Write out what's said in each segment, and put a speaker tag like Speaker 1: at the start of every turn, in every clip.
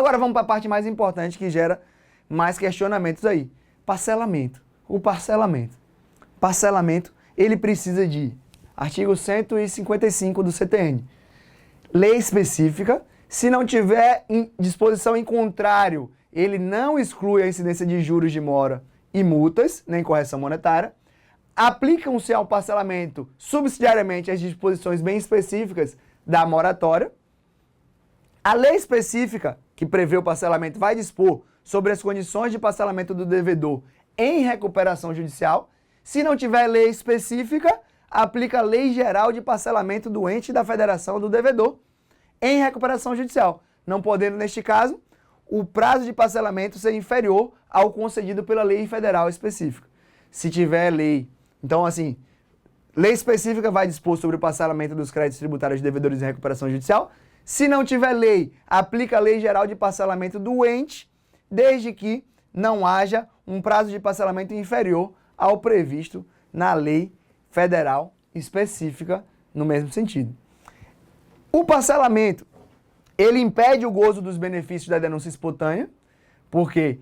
Speaker 1: Agora vamos para a parte mais importante que gera mais questionamentos aí. Parcelamento. O parcelamento. Parcelamento, ele precisa de artigo 155 do CTN. Lei específica. Se não tiver disposição em contrário, ele não exclui a incidência de juros de mora e multas, nem correção monetária. Aplicam-se ao parcelamento subsidiariamente as disposições bem específicas da moratória. A lei específica que prevê o parcelamento vai dispor sobre as condições de parcelamento do devedor em recuperação judicial. Se não tiver lei específica, aplica a Lei Geral de Parcelamento do ente da federação do devedor em recuperação judicial, não podendo, neste caso, o prazo de parcelamento ser inferior ao concedido pela lei federal específica. Se tiver lei, então assim, lei específica vai dispor sobre o parcelamento dos créditos tributários de devedores em recuperação judicial. Se não tiver lei, aplica a Lei Geral de Parcelamento do ente, desde que não haja um prazo de parcelamento inferior ao previsto na lei federal específica no mesmo sentido. O parcelamento, ele impede o gozo dos benefícios da denúncia espontânea, porque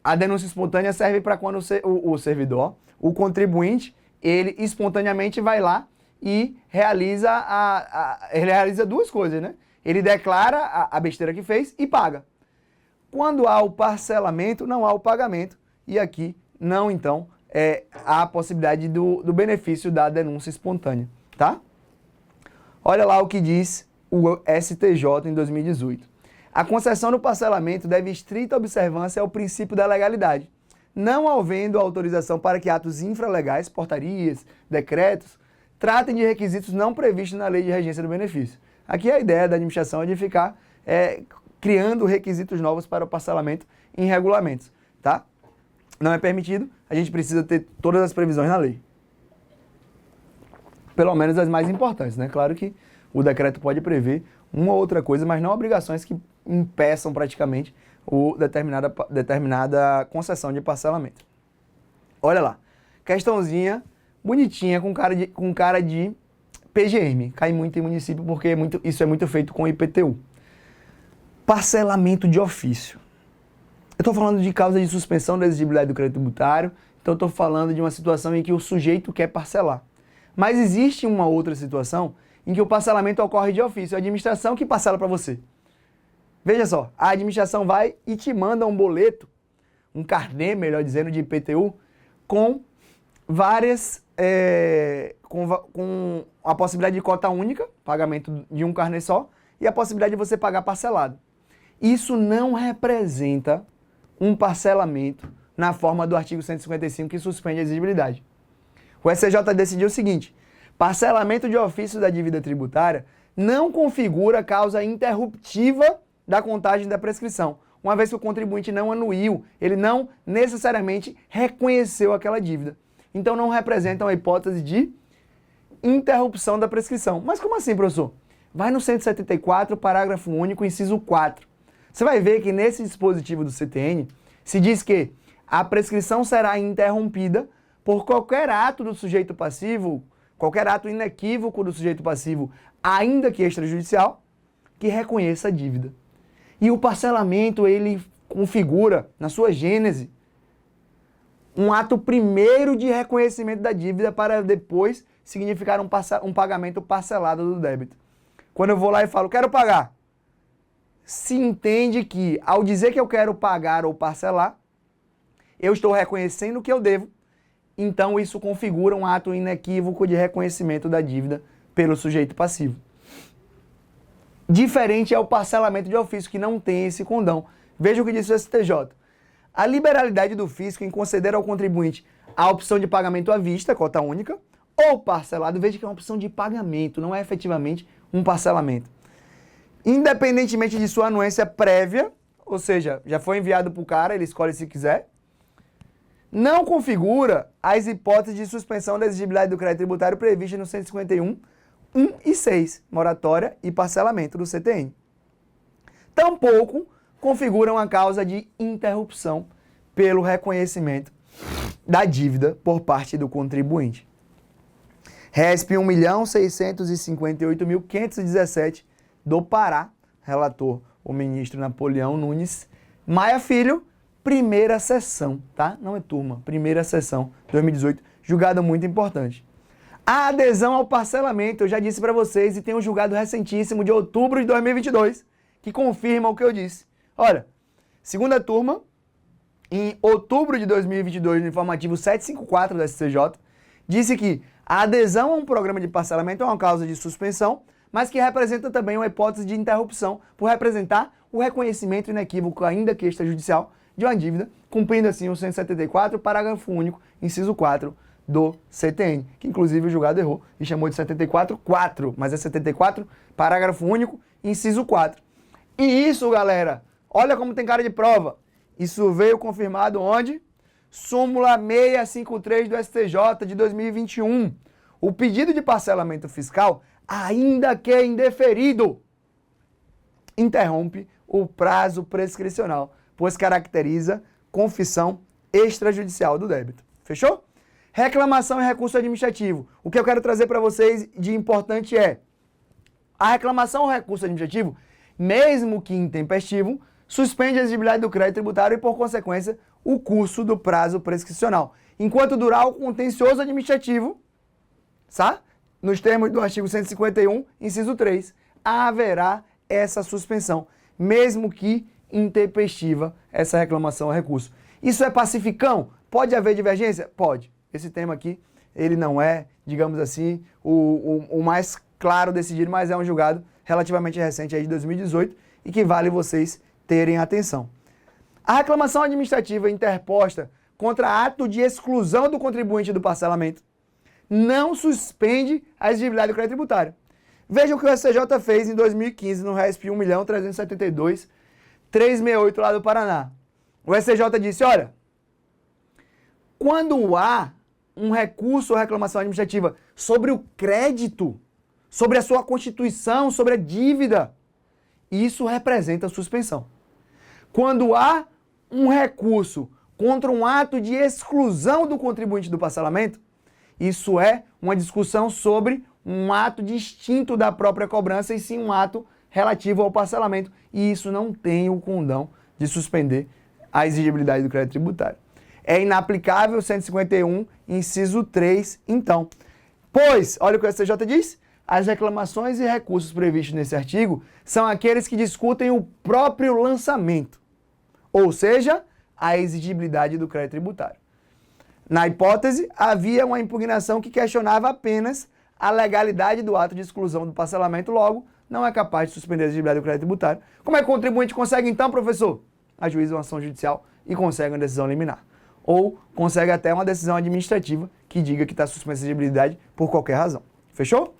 Speaker 1: a denúncia espontânea serve para quando o servidor, o contribuinte, ele espontaneamente vai lá e realiza, ele realiza duas coisas, né? Ele declara a besteira que fez e paga. Quando há o parcelamento, não há o pagamento, e aqui não, então, há a possibilidade do benefício da denúncia espontânea, tá? Olha lá o que diz o STJ em 2018. A concessão do parcelamento deve estrita observância ao princípio da legalidade, não havendo autorização para que atos infralegais, portarias, decretos, tratem de requisitos não previstos na lei de regência do benefício. Aqui a ideia da administração é de ficar criando requisitos novos para o parcelamento em regulamentos, tá? Não é permitido, a gente precisa ter todas as previsões na lei. Pelo menos as mais importantes, né? Claro que o decreto pode prever uma ou outra coisa, mas não obrigações que impeçam praticamente determinada concessão de parcelamento. Olha lá, questãozinha bonitinha com cara de PGM. Cai muito em município porque isso é muito feito com IPTU. Parcelamento de ofício. Eu estou falando de causa de suspensão da exigibilidade do crédito tributário, então eu estou falando de uma situação em que o sujeito quer parcelar. Mas existe uma outra situação em que o parcelamento ocorre de ofício, é a administração que parcela para você. Veja só, a administração vai e te manda um boleto, um carnê, melhor dizendo, de IPTU, com várias, com a possibilidade de cota única, pagamento de um carnê só, e a possibilidade de você pagar parcelado. Isso não representa um parcelamento na forma do artigo 155 que suspende a exigibilidade. O STJ decidiu o seguinte: parcelamento de ofício da dívida tributária não configura causa interruptiva da contagem da prescrição, uma vez que o contribuinte não anuiu, ele não necessariamente reconheceu aquela dívida. Então não representa uma hipótese de interrupção da prescrição. Mas como assim, professor? Vai no 174, parágrafo único, inciso 4. Você vai ver que nesse dispositivo do CTN se diz que a prescrição será interrompida por qualquer ato do sujeito passivo, qualquer ato inequívoco do sujeito passivo, ainda que extrajudicial, que reconheça a dívida. E o parcelamento, ele configura, na sua gênese, um ato primeiro de reconhecimento da dívida para depois significar um pagamento parcelado do débito. Quando eu vou lá e falo, quero pagar, se entende que, ao dizer que eu quero pagar ou parcelar, eu estou reconhecendo o que eu devo, então isso configura um ato inequívoco de reconhecimento da dívida pelo sujeito passivo. Diferente é o parcelamento de ofício, que não tem esse condão. Veja o que disse o STJ. A liberalidade do fisco em conceder ao contribuinte a opção de pagamento à vista, cota única, ou parcelado, veja que é uma opção de pagamento, não é efetivamente um parcelamento. Independentemente de sua anuência prévia, ou seja, já foi enviado para o cara, ele escolhe se quiser, não configura as hipóteses de suspensão da exigibilidade do crédito tributário previstas no 151, 1 e 6, moratória e parcelamento do CTN. Tampouco configuram a causa de interrupção pelo reconhecimento da dívida por parte do contribuinte. RESP 1.658.517 do Pará, relator o ministro Napoleão Nunes Maia Filho, primeira sessão, tá? Não é turma, primeira sessão, 2018, julgado muito importante. A adesão ao parcelamento, eu já disse para vocês, e tem um julgado recentíssimo de outubro de 2022, que confirma o que eu disse. Olha, segunda turma, em outubro de 2022, no informativo 754 do STJ, disse que a adesão a um programa de parcelamento é uma causa de suspensão, mas que representa também uma hipótese de interrupção por representar o reconhecimento inequívoco, ainda que extrajudicial, de uma dívida, cumprindo assim o 174, parágrafo único, inciso 4 do CTN, que inclusive o julgado errou e chamou de 74.4, mas é 74, parágrafo único, inciso 4. E isso, galera, olha como tem cara de prova. Isso veio confirmado onde? Súmula 653 do STJ de 2021. O pedido de parcelamento fiscal, ainda que indeferido, interrompe o prazo prescricional, pois caracteriza confissão extrajudicial do débito. Fechou? Reclamação e recurso administrativo. O que eu quero trazer para vocês de importante é a reclamação ou recurso administrativo, mesmo que intempestivo, suspende a exigibilidade do crédito tributário e, por consequência, o curso do prazo prescricional. Enquanto durar o contencioso administrativo, tá? Nos termos do artigo 151, inciso 3, haverá essa suspensão, mesmo que intempestiva essa reclamação ou recurso. Isso é pacificão? Pode haver divergência? Pode. Esse tema aqui, ele não é, digamos assim, o mais claro decidido, mas é um julgado relativamente recente aí de 2018 e que vale vocês terem atenção. A reclamação administrativa interposta contra ato de exclusão do contribuinte do parcelamento não suspende a exigibilidade do crédito tributário. Veja o que o STJ fez em 2015 no RESP 1.372.368 lá do Paraná. O STJ disse, olha, quando há um recurso ou reclamação administrativa sobre o crédito, sobre a sua constituição, sobre a dívida, isso representa suspensão. Quando há um recurso contra um ato de exclusão do contribuinte do parcelamento, isso é uma discussão sobre um ato distinto da própria cobrança e sim um ato relativo ao parcelamento. E isso não tem o condão de suspender a exigibilidade do crédito tributário. É inaplicável 151, inciso 3, então. Pois, olha o que o STJ diz, as reclamações e recursos previstos nesse artigo são aqueles que discutem o próprio lançamento, ou seja, a exigibilidade do crédito tributário. Na hipótese, havia uma impugnação que questionava apenas a legalidade do ato de exclusão do parcelamento, logo, não é capaz de suspender a exigibilidade do crédito tributário. Como é que o contribuinte consegue então, professor? Ajuiza uma ação judicial e consegue uma decisão liminar. Ou consegue até uma decisão administrativa que diga que está suspensa a exigibilidade por qualquer razão. Fechou?